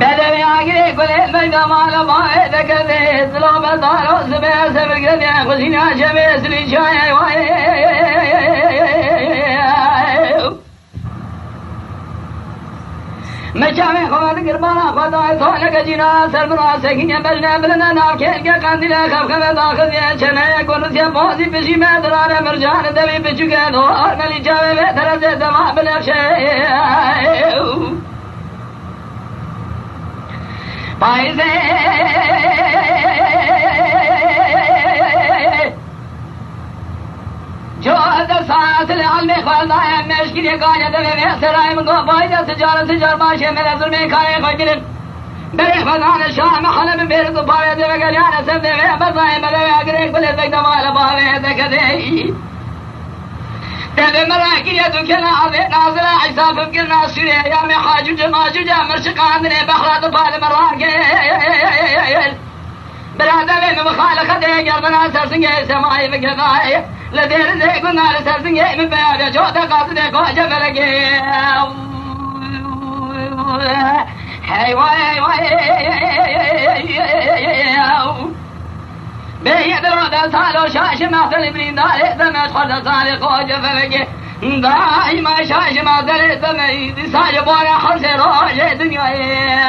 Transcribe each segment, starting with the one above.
بدوی آگری کلی میدم آلا باید کده زلاب دارو زبه سبر گرده خوشین آشبه سلی چای وای مچاوی خواد گربانا خدای سالک جینا سر برا سکینه بجنه بلنه ناو که قندیله خب خب داخل چنه کنوسی بازی پشی مدرانه مرجان دوی بچوکه دوار ملی چاوی بهتر از دما بلخشه پایزه جواد ساعت العلم خالدایم مشکلی قاید و سرایم گو باید سجار باشه من ظلم کاری خوی بیرم بری خدان شام حلم بیرد و پاید و گریان سبده و بزایم بلوی اگرک بلد بگدم آل باوی دکده دل مراکی تو کنا عظیم نازل عصاف بکر ناسوری ایام حاجوج ماجوج مرشقاندنی بخرات پال مراکی برادوی مخالقه دیگر بنا سرسنگی سماعی بکردائی لدیر دیگو نال سرسنگی مبیابی چوتا قاصد خوجه بلگی هی وای بید رو در سال و شاش مختل برین داره زمت خورد سال خوجه بلگی دایی ما شاش مختل زمید سال بار خرس روش دنیای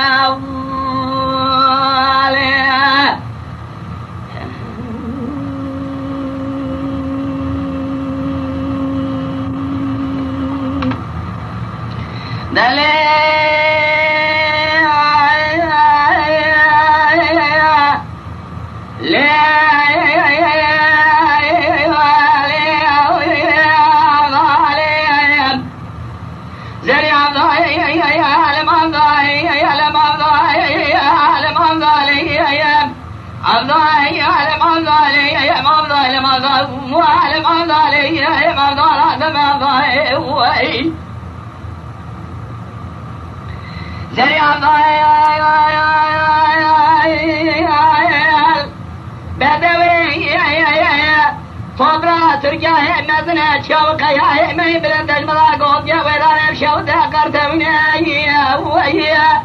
تركيا مزنا شو قيا ما يبلد المراقب يا ويران شو ذكرت ويا ويا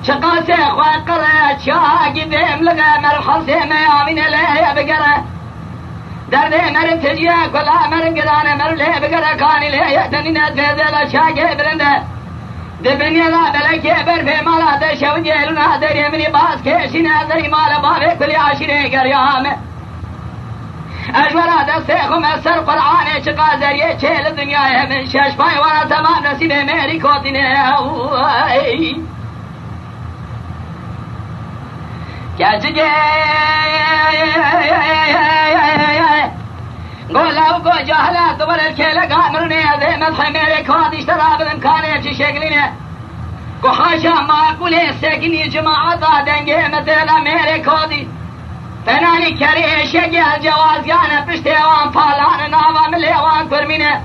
شقاسي اخوان قرأت شاقي بهم لقى مرحلسي ما يامين له بقرة درده مرد تجيا كلها مرد قرانة مرد له بقرة كاني له يأتني ناس بهذا شاقي بلنده دبني لا بلكي برفي مالا تشو جيلنا دري مني باس كيشنا دري مالا بابي كل عاشرين قريامه اجورا دستخم سر قرآن چقا ذریعه چهل دنیا من شش پای وانا تمام نصیب میری کودینه کیا چگه گولاو کو جهلت ور کله گامرنه مدح میری کودیش تراب امکانه چی شکلینه کو حاشا معقوله سکنی جماعت دنگه مثلا میری کودی فنانی کری شگل جوازیان پشتیوان پالان ناوام لیوان کرمینه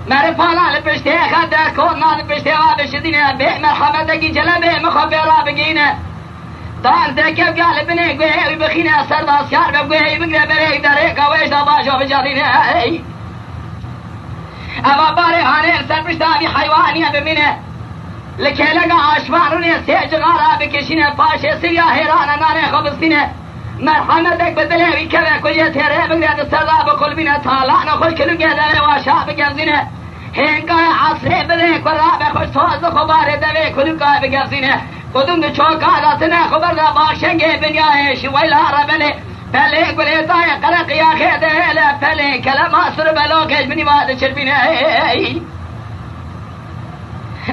مر پالان پشتی خده کونان پشتیوان بشدینه به مرحمتگی جلبه مخبرا بگینه دان دکیو گل بنه گوهی بخینه سرداسیار بگوهی بگره بره داره کویش دا باشو بجارینه اما باره هانه سر پشتاوی حیوانیه ببینه لکه لگا آشوانونی سیج غارا بکشینه پاشه سریا حیران نانه خبستینه مرحمتك بدلوي كذا كل يتهرب بقدر السراب وكل بنا طالعنا خوش كل قدر وشاب بقزينه هين قاي عصري بديك والراب خوش توز خبار دوي كل قاي بقزينه قدوم چوك على سنه خبر ذا باشنگه بنياه شويلا ربلي فلي قل طاي قلق يا خيده لا فلي كلام اصر بلوكش بني واد شربينه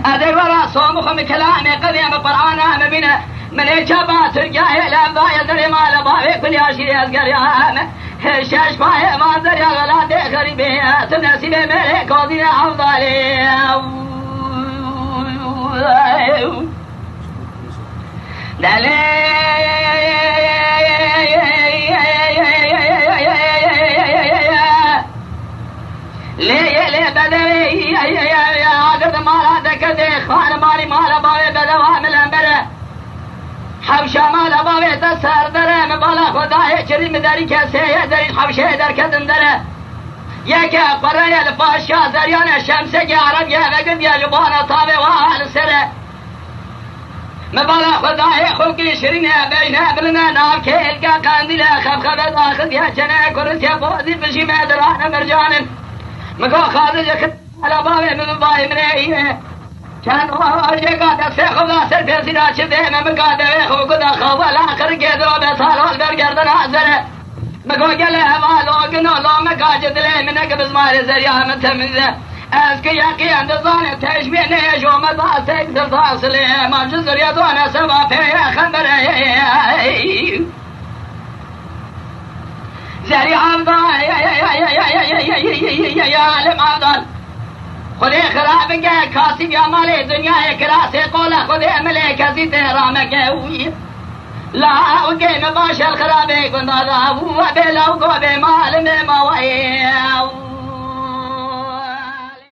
ادي ورا صومكم كلامي قضيه بقرانه مبينه من اجابات الجاهل لا يدري ما لبا كل شيء ازقر يا شاش باي ما دري غلا غريبه تنسي ملك ودي افضل ليه بدوي يا عقد مالا دكدي خان مالي مالا باوي بدوام الانبره حبشا مالا باوي تسر دره مبالا خدای چریم داری کسیه دارید حبشه در کدن دره یکی قرآن الفاشا زریان شمسه که عرب یه وگم یه جبان طابه و آل سره مبالا خدای خوکی شرینه بیشنه بلنه ناب که الگا قندیله خبخبه داخل یا چنه کرسی بازی بشی مدرانه مرجانن مگو خاضر جکت علا باوی من بای منه ایه چند آجه گاده سه خدا سر پیسی را چه ده من گاده وی خوب کدا خواب الاخر گیدرو به سالال برگردن حضره مگو گله حوالو گنولو مگاج دلی منه که بزمار زریعه من تمیزه از که یقی اندازان تشبیه نیش و مداسک در تاصله من جزریتون سبا پیه خبره زریعه افضان یا علم افضان خودی خراب که کاسی بیا مال دنیا کراسی قول خودی عمل کسی تهرام که لا اوكي مباشر خرابي كنت هذا هو بلا وقوبي مال ما